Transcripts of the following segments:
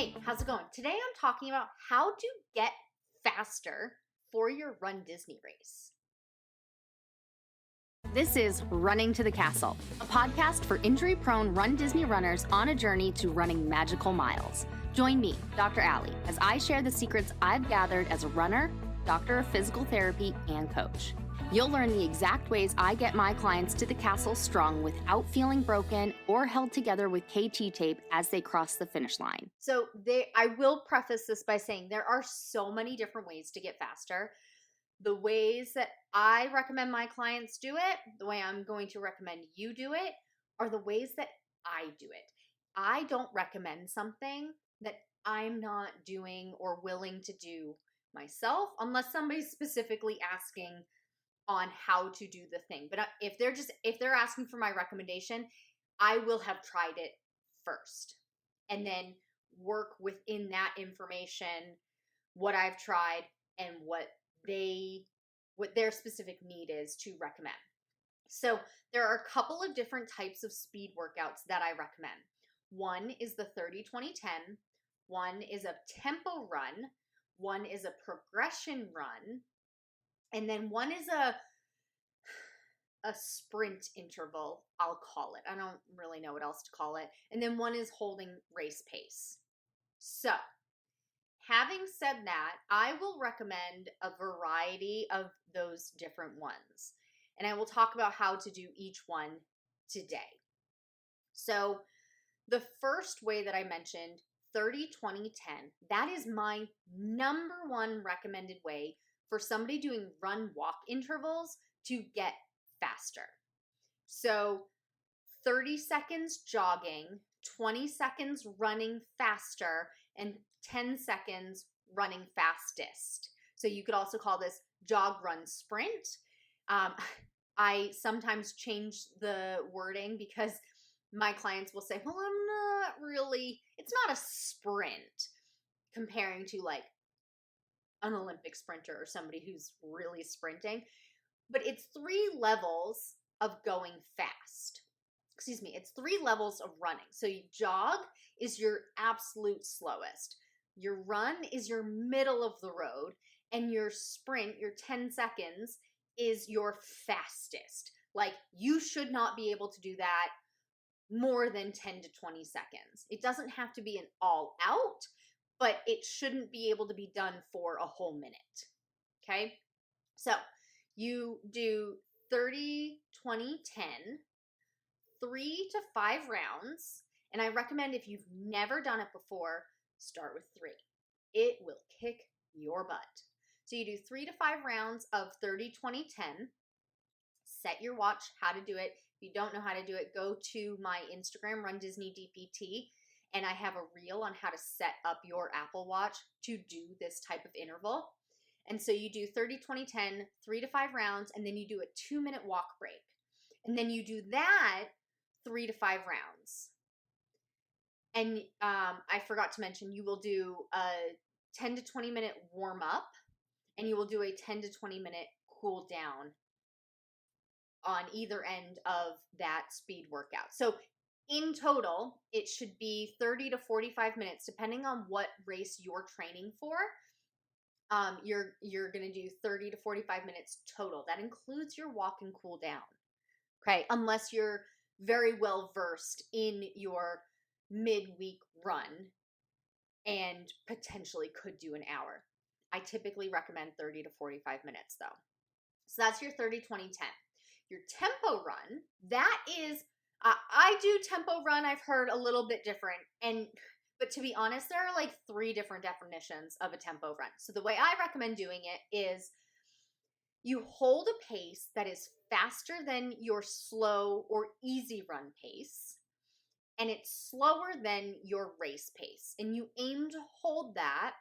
Hey, how's it going? Today I'm talking about how to get faster for your Run Disney race. This is Running to the Castle, a podcast for injury-prone Run Disney runners on a journey to running magical miles. Join me, Dr. Allie, as I share the secrets I've gathered as a runner, doctor of physical therapy, and coach. You'll learn the exact ways I get my clients to the castle strong without feeling broken or held together with KT tape as they cross the finish line. So I will preface this by saying there are so many different ways to get faster. The ways that I recommend my clients do it, the way I'm going to recommend you do it, are the ways that I do it. I don't recommend something that I'm not doing or willing to do myself unless somebody's specifically asking on how to do the thing. But if they're asking for my recommendation, I will have tried it first and then work within that information, what I've tried and what their specific need is to recommend. So there are a couple of different types of speed workouts that I recommend. One is the 30-20-10, one is a tempo run, one is a progression run, and then one is a sprint interval, I'll call it. I don't really know what else to call it. And then one is holding race pace. So, having said that, I will recommend a variety of those different ones. And I will talk about how to do each one today. So, the first way that I mentioned, 30-20-10, that is my number one recommended way for somebody doing run-walk intervals to get faster. So 30 seconds jogging, 20 seconds running faster, and 10 seconds running fastest. So you could also call this jog, run, sprint. I sometimes change the wording because my clients will say, well, it's not a sprint comparing to like an Olympic sprinter or somebody who's really sprinting, but it's 3 levels of going fast. It's 3 levels of running. So you jog is your absolute slowest. Your run is your middle of the road, and your sprint, your 10 seconds, is your fastest. Like, you should not be able to do that more than 10 to 20 seconds. It doesn't have to be an all out, but it shouldn't be able to be done for a whole minute. Okay? So you do 30, 20, 10, 3 to 5 rounds. And I recommend if you've never done it before, start with 3. It will kick your butt. So you do 3 to 5 rounds of 30, 20, 10. Set your watch how to do it. If you don't know how to do it, go to my Instagram, runDisney DPT, and I have a reel on how to set up your Apple Watch to do this type of interval. And so you do 30, 20, 10, 3 to 5 rounds, and then you do a 2-minute walk break. And then you do that 3 to 5 rounds. And I forgot to mention, you will do a 10 to 20 minute warm up, and you will do a 10 to 20 minute cool down on either end of that speed workout. So in total, it should be 30 to 45 minutes, depending on what race you're training for. You're going to do 30 to 45 minutes total. That includes your walk and cool down. Okay. Unless you're very well versed in your midweek run and potentially could do an hour. I typically recommend 30 to 45 minutes though. So that's your 30, 20, 10. Your tempo run, that is, I do tempo run, I've heard a little bit different, but to be honest, there are like 3 different definitions of a tempo run. So the way I recommend doing it is you hold a pace that is faster than your slow or easy run pace, and it's slower than your race pace. And you aim to hold that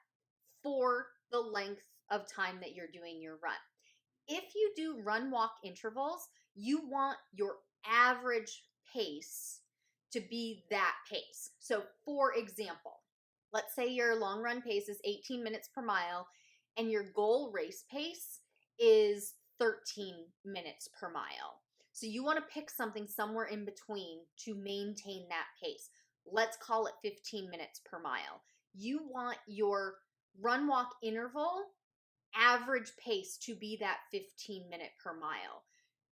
for the length of time that you're doing your run. If you do run-walk intervals, you want your average pace to be that pace. So for example, let's say your long run pace is 18 minutes per mile and your goal race pace is 13 minutes per mile. So you want to pick something somewhere in between to maintain that pace. Let's call it 15 minutes per mile. you want your run walk interval average pace to be that 15-minute per mile.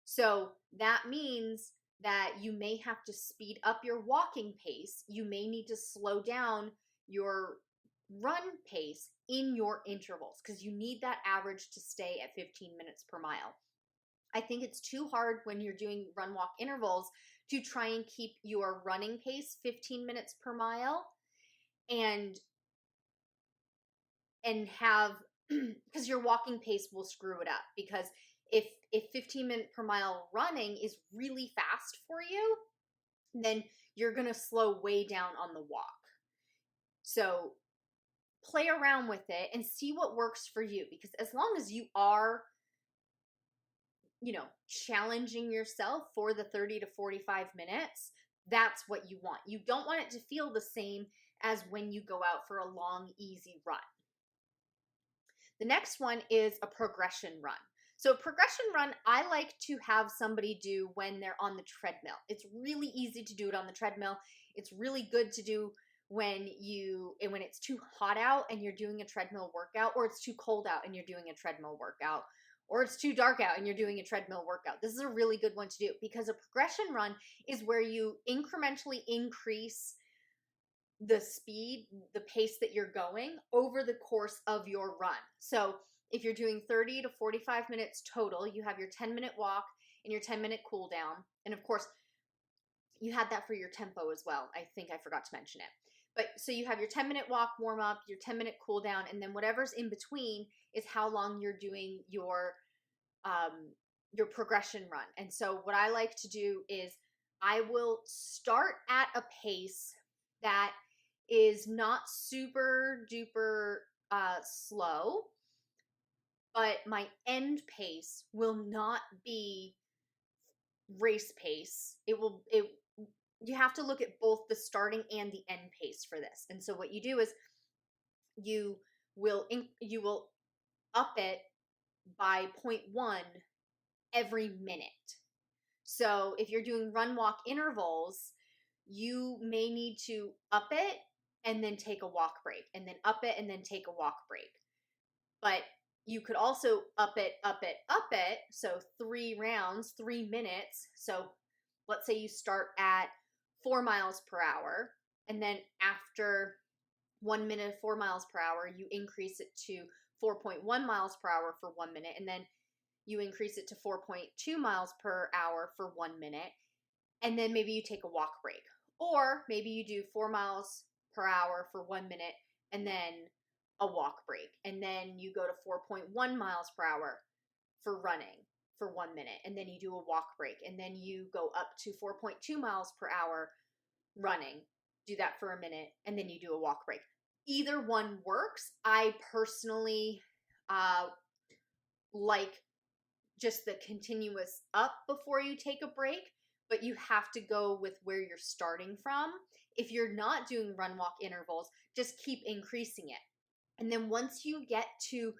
So that means that you may have to speed up your walking pace. You may need to slow down your run pace in your intervals because you need that average to stay at 15 minutes per mile. I think it's too hard when you're doing run walk intervals to try and keep your running pace 15 minutes per mile and have because your walking pace will screw it up, because if 15 minute per mile running is really fast for you, then you're going to slow way down on the walk. So play around with it and see what works for you, because as long as you are challenging yourself for the 30 to 45 minutes, that's what you want. You don't want it to feel the same as when you go out for a long, easy run. The next one is a progression run. So a progression run, I like to have somebody do when they're on the treadmill. It's really easy to do it on the treadmill. It's really good to do when it's too hot out and you're doing a treadmill workout, or it's too cold out and you're doing a treadmill workout, or it's too dark out and you're doing a treadmill workout. This is a really good one to do, because a progression run is where you incrementally increase the speed, the pace that you're going over the course of your run. So if you're doing 30 to 45 minutes total, you have your 10-minute walk and your 10-minute cool down. And of course, you had that for your tempo as well. I think I forgot to mention it. But so you have your 10-minute walk warm up, your 10-minute cool down, and then whatever's in between is how long you're doing your progression run. And so what I like to do is I will start at a pace that is not super duper slow, but my end pace will not be race pace. You have to look at both the starting and the end pace for this. And so what you do is you will up it by 0.1 every minute. So if you're doing run walk intervals, you may need to up it and then take a walk break, and then up it and then take a walk break. But you could also up it. So 3 rounds, 3 minutes. So let's say you start at 4 miles per hour, and then after 1 minute of 4 miles per hour, you increase it to 4.1 miles per hour for 1 minute, and then you increase it to 4.2 miles per hour for 1 minute, and then maybe you take a walk break. Or maybe you do 4 miles per hour for 1 minute and then a walk break. And then you go to 4.1 miles per hour for running for 1 minute, and then you do a walk break. And then you go up to 4.2 miles per hour running, do that for a minute, and then you do a walk break. Either one works. I personally like just the continuous up before you take a break, but you have to go with where you're starting from. If you're not doing run walk intervals, just keep increasing it. And then once you get to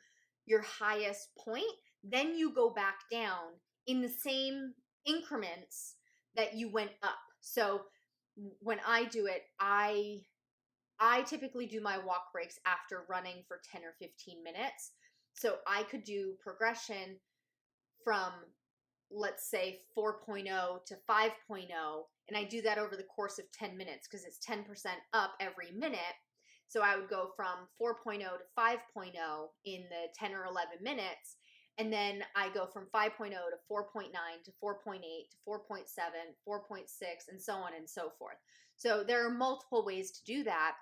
your highest point, then you go back down in the same increments that you went up. So when I do it, I typically do my walk breaks after running for 10 or 15 minutes. So I could do progression from, let's say, 4.0 to 5.0, and I do that over the course of 10 minutes because it's 10% up every minute. So I would go from 4.0 to 5.0 in the 10 or 11 minutes, and then I go from 5.0 to 4.9 to 4.8 to 4.7, 4.6, and so on and so forth. So there are multiple ways to do that.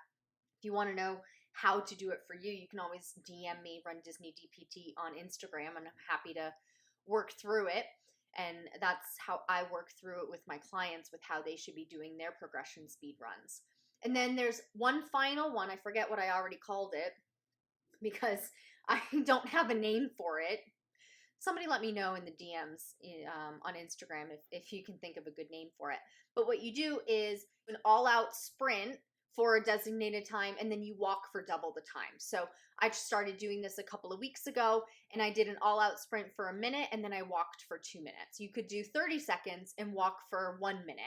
If you want to know how to do it for you, you can always DM me, runDisney DPT, on Instagram, and I'm happy to work through it. And that's how I work through it with my clients, with how they should be doing their progression speed runs. And then there's one final one. I forget what I already called it because I don't have a name for it. Somebody let me know in the DMs on Instagram if you can think of a good name for it. But what you do is an all-out sprint for a designated time, and then you walk for double the time. So I started doing this a couple of weeks ago, and I did an all-out sprint for a minute, and then I walked for 2 minutes. You could do 30 seconds and walk for 1 minute,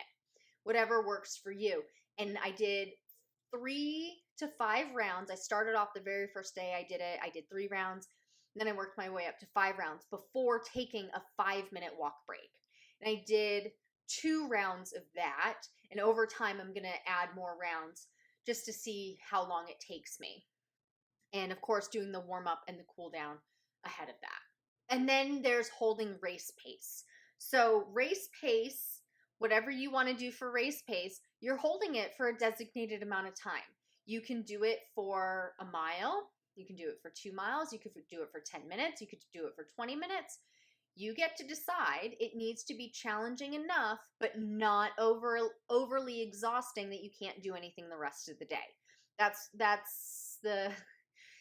whatever works for you. And I did 3 to 5 rounds. I started off the very first day I did it. I did 3 rounds. And then I worked my way up to 5 rounds before taking a 5-minute walk break. And I did 2 rounds of that. And over time, I'm going to add more rounds just to see how long it takes me. And of course, doing the warm up and the cool down ahead of that. And then there's holding race pace. So race pace, whatever you want to do for race pace, you're holding it for a designated amount of time. You can do it for a mile. You can do it for 2 miles. You could do it for 10 minutes. You could do it for 20 minutes. You get to decide. It needs to be challenging enough, but not overly exhausting that you can't do anything the rest of the day. That's the,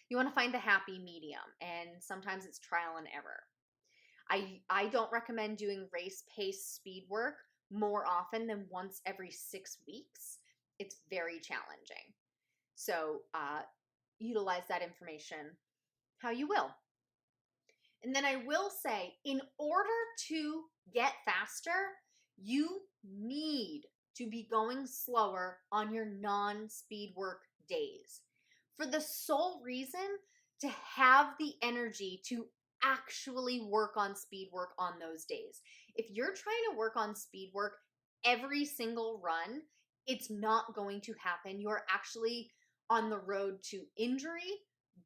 you want to find the happy medium, and sometimes it's trial and error. I don't recommend doing race pace speed work more often than once every 6 weeks. It's very challenging. So utilize that information how you will. And then I will say, in order to get faster, you need to be going slower on your non-speed work days for the sole reason to have the energy to actually work on speed work on those days. If you're trying to work on speed work every single run, it's not going to happen. You're actually on the road to injury,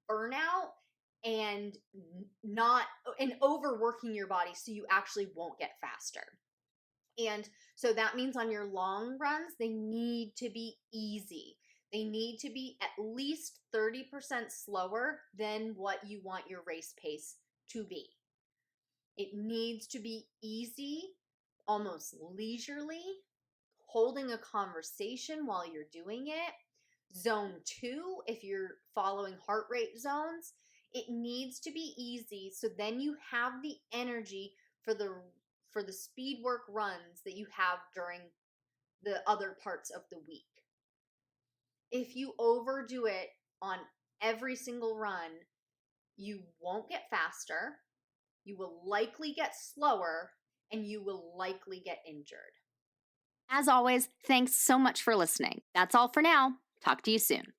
burnout, and overworking your body, so you actually won't get faster. And so that means on your long runs, they need to be easy. They need to be at least 30% slower than what you want your race pace to be. It needs to be easy, almost leisurely, holding a conversation while you're doing it. Zone 2, if you're following heart rate zones, it needs to be easy, so then you have the energy for the speed work runs that you have during the other parts of the week. If you overdo it on every single run, you won't get faster, you will likely get slower, and you will likely get injured. As always, thanks so much for listening. That's all for now. Talk to you soon.